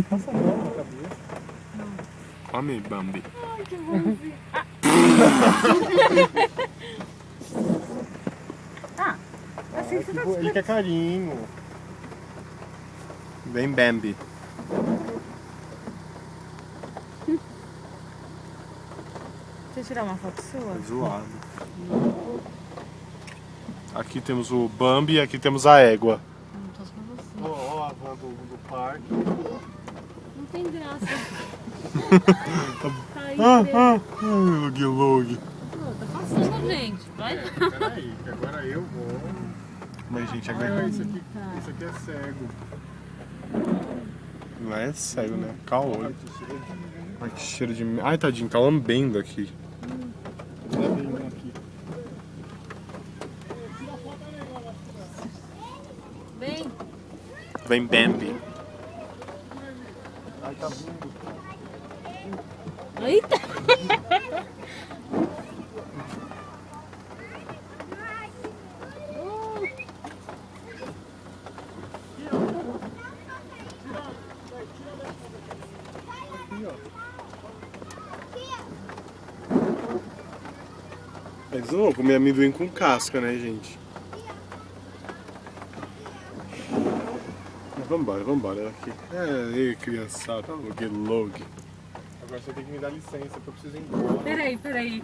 Passa a mão na cabeça. Come, Bambi. Ai, que bonzinho. Assim você tá Ele quer carinho. Vem, Bambi. Deixa eu tirar uma foto sua. Zoado. Aqui temos o Bambi e aqui temos a égua. Não tô com você. Ó, a van do parque. Não tem graça. Ai, Lug, lug. tá passando, gente. Vai. Peraí, que agora eu vou. Mas, gente, Ah, agora isso aqui é cego. não é cego, né? Caolho. Ai, que cheiro de... Ai, tadinho, tá lambendo aqui. Tá bem aqui. Vem. Vem, Bambi. Ai, tá vindo. Eita. Eles não vão comer amendoim com casca, né, gente? Mas vambora. Aqui. Ei, criançada. Lug, lug. Agora você tem que me dar licença que eu preciso ir embora. Peraí.